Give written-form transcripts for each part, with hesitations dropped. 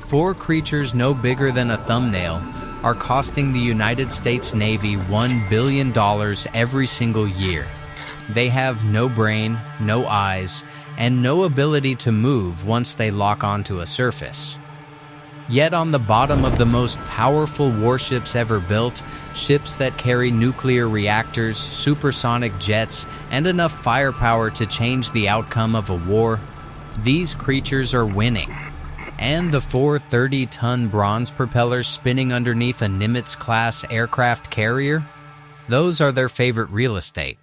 4 creatures no bigger than a thumbnail are costing the United States Navy $1 billion every single year. They have no brain, no eyes, and no ability to move once they lock onto a surface. Yet on the bottom of the most powerful warships ever built, ships that carry nuclear reactors, supersonic jets, and enough firepower to change the outcome of a war, these creatures are winning. And the 4 30-ton bronze propellers spinning underneath a Nimitz-class aircraft carrier? Those are their favorite real estate.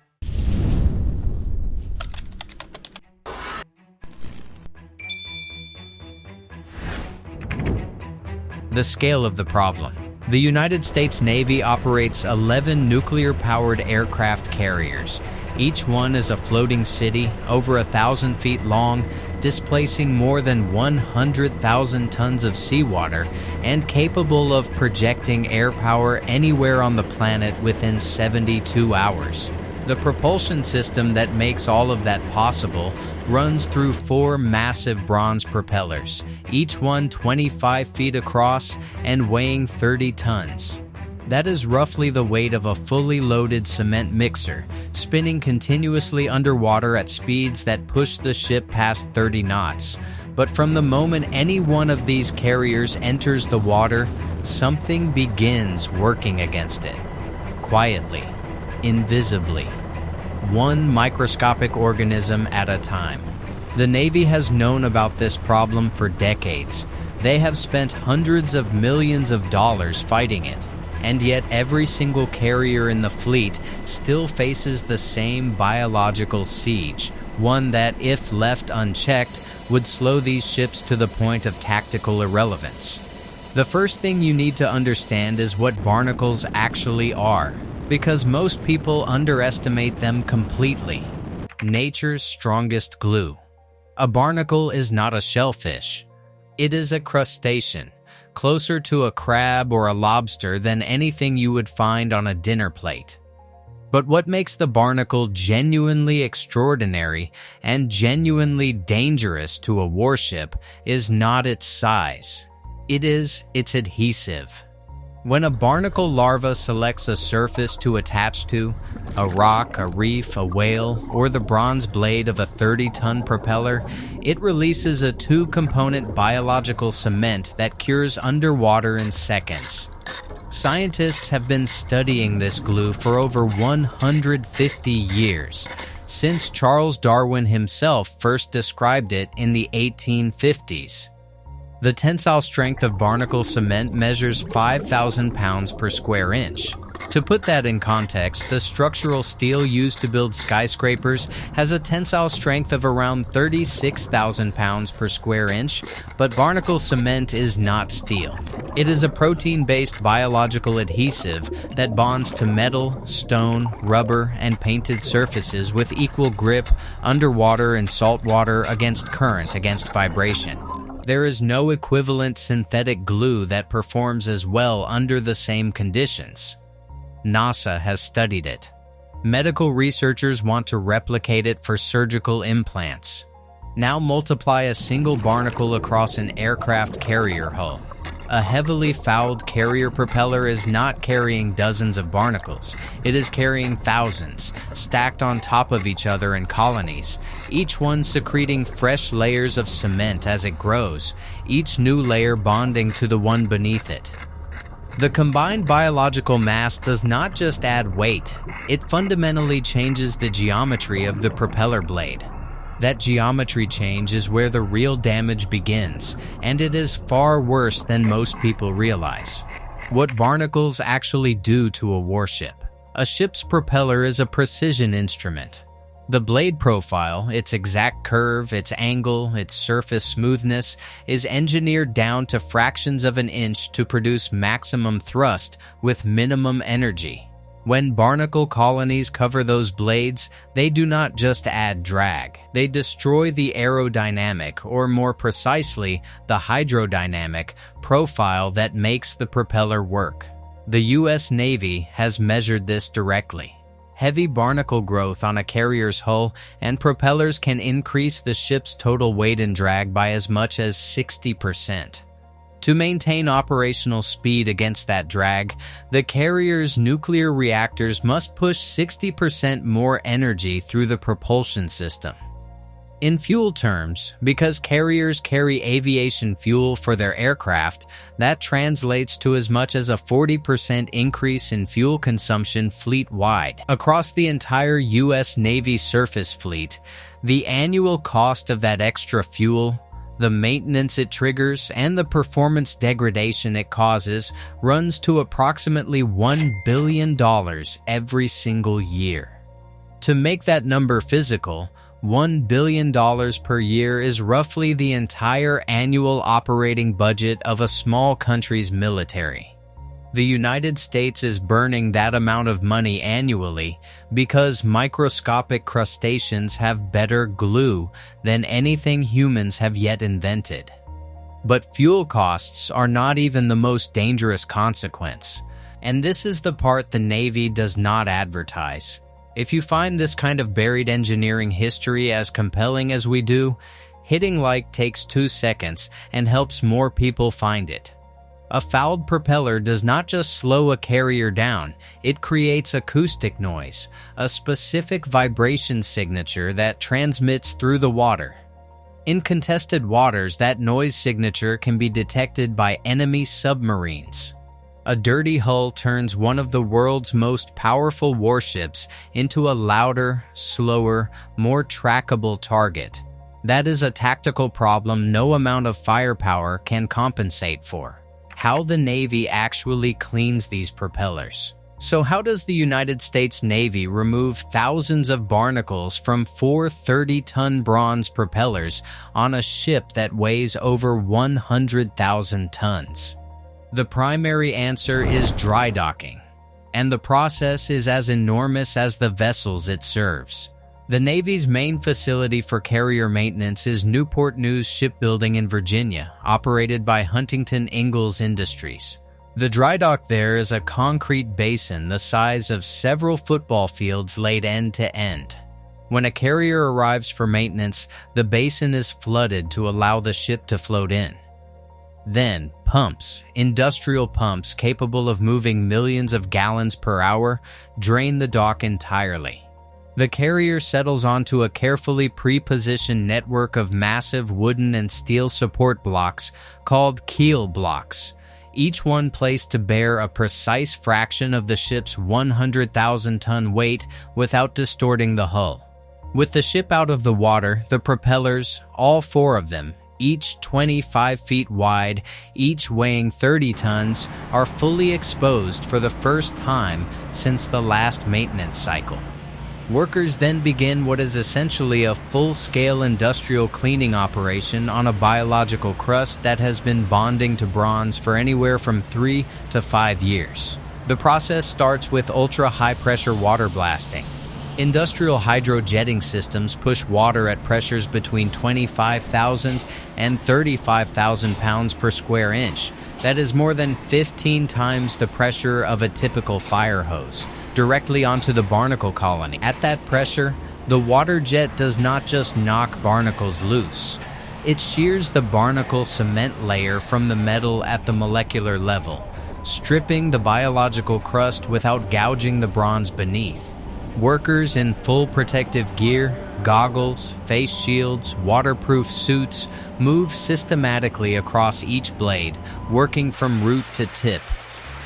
The scale of the problem. The United States Navy operates 11 nuclear-powered aircraft carriers. Each one is a floating city, over 1,000 feet long, displacing more than 100,000 tons of seawater, and capable of projecting air power anywhere on the planet within 72 hours. The propulsion system that makes all of that possible runs through 4 massive bronze propellers, each one 25 feet across and weighing 30 tons. That is roughly the weight of a fully loaded cement mixer, spinning continuously underwater at speeds that push the ship past 30 knots. But from the moment any one of these carriers enters the water, something begins working against it. Quietly, invisibly, one microscopic organism at a time. The Navy has known about this problem for decades. They have spent hundreds of millions of dollars fighting it. And yet every single carrier in the fleet still faces the same biological siege, one that, if left unchecked, would slow these ships to the point of tactical irrelevance. The first thing you need to understand is what barnacles actually are, because most people underestimate them completely. Nature's strongest glue. A barnacle is not a shellfish. It is a crustacean, closer to a crab or a lobster than anything you would find on a dinner plate. But what makes the barnacle genuinely extraordinary and genuinely dangerous to a warship is not its size. It is its adhesive. When a barnacle larva selects a surface to attach to, a rock, a reef, a whale, or the bronze blade of a 30-ton propeller, it releases a 2-component biological cement that cures underwater in seconds. Scientists have been studying this glue for over 150 years, since Charles Darwin himself first described it in the 1850s. The tensile strength of barnacle cement measures 5,000 pounds per square inch. To put that in context, the structural steel used to build skyscrapers has a tensile strength of around 36,000 pounds per square inch, but barnacle cement is not steel. It is a protein-based biological adhesive that bonds to metal, stone, rubber, and painted surfaces with equal grip underwater and saltwater against current, against vibration. There is no equivalent synthetic glue that performs as well under the same conditions. NASA has studied it. Medical researchers want to replicate it for surgical implants. Now multiply a single barnacle across an aircraft carrier hull. A heavily fouled carrier propeller is not carrying dozens of barnacles. It is carrying thousands, stacked on top of each other in colonies, each one secreting fresh layers of cement as it grows, each new layer bonding to the one beneath it. The combined biological mass does not just add weight, it fundamentally changes the geometry of the propeller blade. That geometry change is where the real damage begins, and it is far worse than most people realize. What barnacles actually do to a warship. A ship's propeller is a precision instrument. The blade profile, its exact curve, its angle, its surface smoothness, is engineered down to fractions of an inch to produce maximum thrust with minimum energy. When barnacle colonies cover those blades, they do not just add drag. They destroy the aerodynamic, or more precisely, the hydrodynamic, profile that makes the propeller work. The U.S. Navy has measured this directly. Heavy barnacle growth on a carrier's hull and propellers can increase the ship's total weight and drag by as much as 60%. To maintain operational speed against that drag, the carrier's nuclear reactors must push 60% more energy through the propulsion system. In fuel terms, because carriers carry aviation fuel for their aircraft, that translates to as much as a 40% increase in fuel consumption fleet-wide. Across the entire U.S. Navy surface fleet, the annual cost of that extra fuel, the maintenance it triggers, and the performance degradation it causes runs to approximately $1 billion every single year. To make that number physical, $1 billion per year is roughly the entire annual operating budget of a small country's military. The United States is burning that amount of money annually because microscopic crustaceans have better glue than anything humans have yet invented. But fuel costs are not even the most dangerous consequence, and this is the part the Navy does not advertise. If you find this kind of buried engineering history as compelling as we do, hitting like takes 2 seconds and helps more people find it. A fouled propeller does not just slow a carrier down, it creates acoustic noise, a specific vibration signature that transmits through the water. In contested waters, that noise signature can be detected by enemy submarines. A dirty hull turns one of the world's most powerful warships into a louder, slower, more trackable target. That is a tactical problem no amount of firepower can compensate for. How the Navy actually cleans these propellers. So how does the United States Navy remove thousands of barnacles from 4 30-ton bronze propellers on a ship that weighs over 100,000 tons? The primary answer is dry docking, and the process is as enormous as the vessels it serves. The Navy's main facility for carrier maintenance is Newport News Shipbuilding in Virginia, operated by Huntington Ingalls Industries. The dry dock there is a concrete basin the size of several football fields laid end to end. When a carrier arrives for maintenance, the basin is flooded to allow the ship to float in. Then, pumps, industrial pumps capable of moving millions of gallons per hour, drain the dock entirely. The carrier settles onto a carefully pre-positioned network of massive wooden and steel support blocks called keel blocks, each one placed to bear a precise fraction of the ship's 100,000-ton weight without distorting the hull. With the ship out of the water, the propellers, all 4 of them, each 25 feet wide, each weighing 30 tons, are fully exposed for the first time since the last maintenance cycle. Workers then begin what is essentially a full-scale industrial cleaning operation on a biological crust that has been bonding to bronze for anywhere from 3 to 5 years. The process starts with ultra-high-pressure water blasting. Industrial hydrojetting systems push water at pressures between 25,000 and 35,000 pounds per square inch. That is more than 15 times the pressure of a typical fire hose, directly onto the barnacle colony. At that pressure, the water jet does not just knock barnacles loose. It shears the barnacle cement layer from the metal at the molecular level, stripping the biological crust without gouging the bronze beneath. Workers in full protective gear, goggles, face shields, waterproof suits move systematically across each blade, working from root to tip.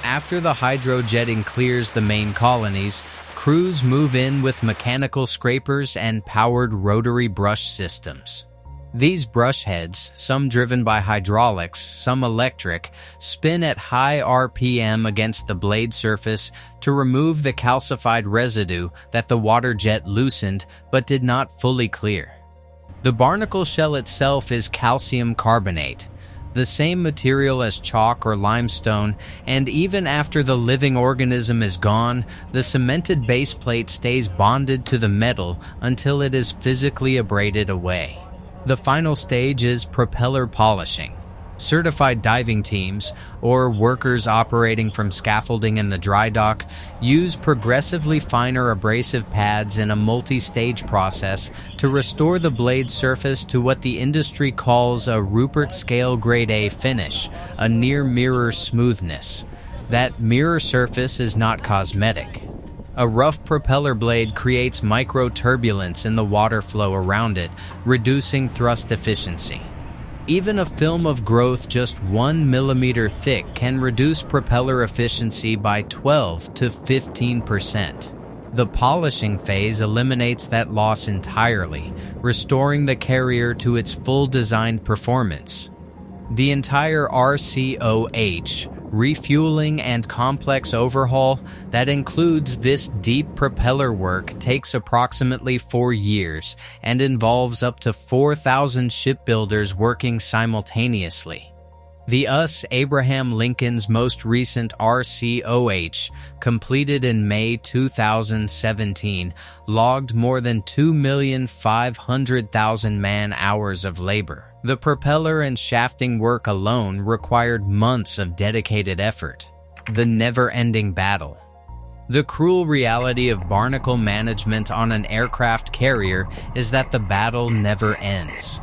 After the hydrojetting clears the main colonies, crews move in with mechanical scrapers and powered rotary brush systems. These brush heads, some driven by hydraulics, some electric, spin at high RPM against the blade surface to remove the calcified residue that the water jet loosened but did not fully clear. The barnacle shell itself is calcium carbonate, the same material as chalk or limestone, and even after the living organism is gone, the cemented base plate stays bonded to the metal until it is physically abraded away. The final stage is propeller polishing. Certified diving teams, or workers operating from scaffolding in the dry dock, use progressively finer abrasive pads in a multi-stage process to restore the blade's surface to what the industry calls a Rupert scale grade A finish, a near-mirror smoothness. That mirror surface is not cosmetic. A rough propeller blade creates micro-turbulence in the water flow around it, reducing thrust efficiency. Even a film of growth just 1 millimeter thick can reduce propeller efficiency by 12 to 15%. The polishing phase eliminates that loss entirely, restoring the carrier to its full designed performance. The entire RCOH, refueling and complex overhaul that includes this deep propeller work takes approximately 4 years and involves up to 4,000 shipbuilders working simultaneously. The US Abraham Lincoln's most recent RCOH, completed in May 2017, logged more than 2,500,000 man-hours of labor. The propeller and shafting work alone required months of dedicated effort. The never-ending battle. The cruel reality of barnacle management on an aircraft carrier is that the battle never ends.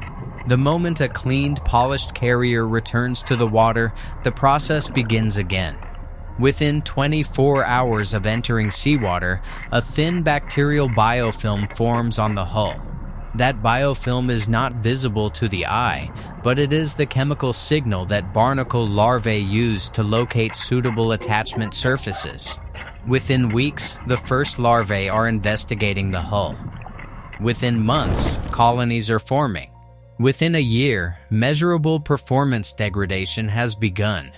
The moment a cleaned, polished carrier returns to the water, the process begins again. Within 24 hours of entering seawater, a thin bacterial biofilm forms on the hull. That biofilm is not visible to the eye, but it is the chemical signal that barnacle larvae use to locate suitable attachment surfaces. Within weeks, the first larvae are investigating the hull. Within months, colonies are forming. Within a year, measurable performance degradation has begun.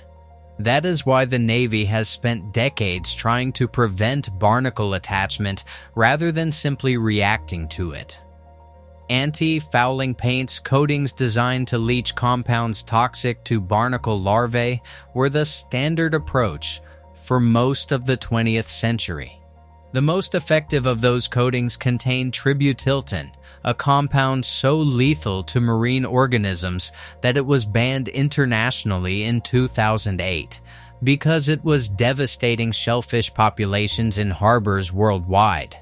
That is why the Navy has spent decades trying to prevent barnacle attachment rather than simply reacting to it. Anti-fouling paints coatings designed to leach compounds toxic to barnacle larvae were the standard approach for most of the 20th century. The most effective of those coatings contained tributyltin, a compound so lethal to marine organisms that it was banned internationally in 2008 because it was devastating shellfish populations in harbors worldwide.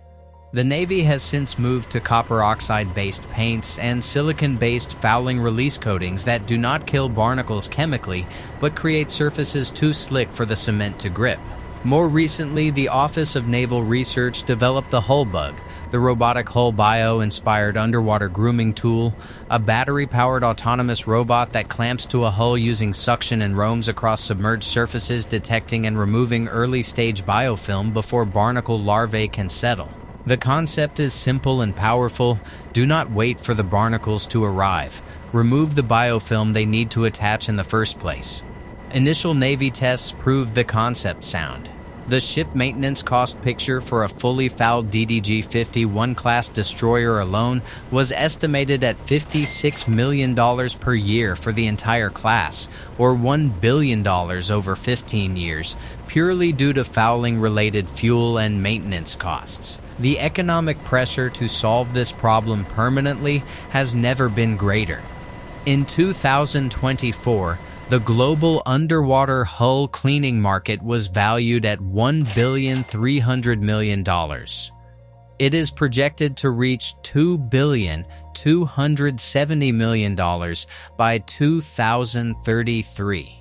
The Navy has since moved to copper oxide-based paints and silicon-based fouling release coatings that do not kill barnacles chemically but create surfaces too slick for the cement to grip. More recently, the Office of Naval Research developed the HullBUG, the robotic HullBio-inspired underwater grooming tool, a battery-powered autonomous robot that clamps to a hull using suction and roams across submerged surfaces, detecting and removing early-stage biofilm before barnacle larvae can settle. The concept is simple and powerful. Do not wait for the barnacles to arrive. Remove the biofilm they need to attach in the first place. Initial Navy tests proved the concept sound. The ship maintenance cost picture for a fully fouled DDG-51 class destroyer alone was estimated at $56 million per year for the entire class, or $1 billion over 15 years, purely due to fouling-related fuel and maintenance costs. The economic pressure to solve this problem permanently has never been greater. In 2024, the global underwater hull cleaning market was valued at $1.3 billion. It is projected to reach $2.270 billion by 2033.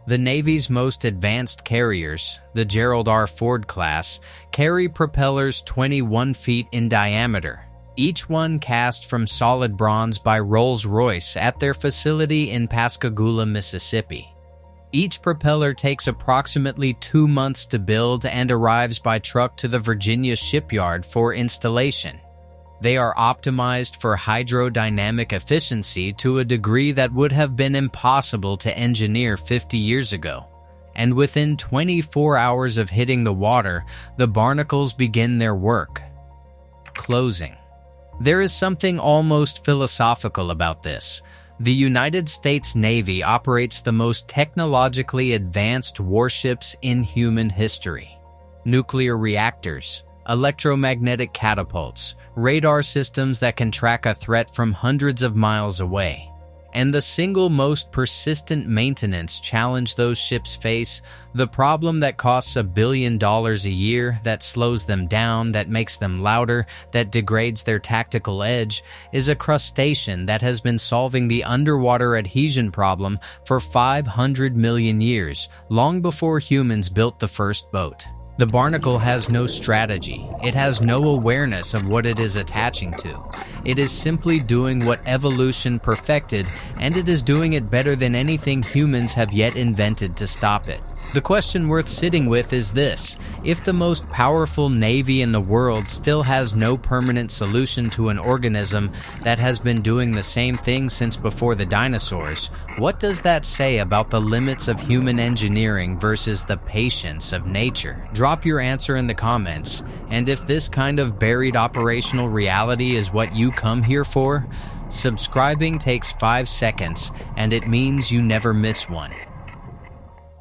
The Navy's most advanced carriers, the Gerald R. Ford class, carry propellers 21 feet in diameter, each one cast from solid bronze by Rolls-Royce at their facility in Pascagoula, Mississippi. Each propeller takes approximately 2 months to build and arrives by truck to the Virginia shipyard for installation. They are optimized for hydrodynamic efficiency to a degree that would have been impossible to engineer 50 years ago. And within 24 hours of hitting the water, the barnacles begin their work. Closing. There is something almost philosophical about this. The United States Navy operates the most technologically advanced warships in human history. Nuclear reactors, electromagnetic catapults, radar systems that can track a threat from hundreds of miles away. And the single most persistent maintenance challenge those ships face, the problem that costs $1 billion a year, that slows them down, that makes them louder, that degrades their tactical edge, is a crustacean that has been solving the underwater adhesion problem for 500 million years, long before humans built the first boat. The barnacle has no strategy. It has no awareness of what it is attaching to. It is simply doing what evolution perfected, and it is doing it better than anything humans have yet invented to stop it. The question worth sitting with is this: if the most powerful navy in the world still has no permanent solution to an organism that has been doing the same thing since before the dinosaurs, what does that say about the limits of human engineering versus the patience of nature? Drop your answer in the comments, and if this kind of buried operational reality is what you come here for, subscribing takes 5 seconds, and it means you never miss one.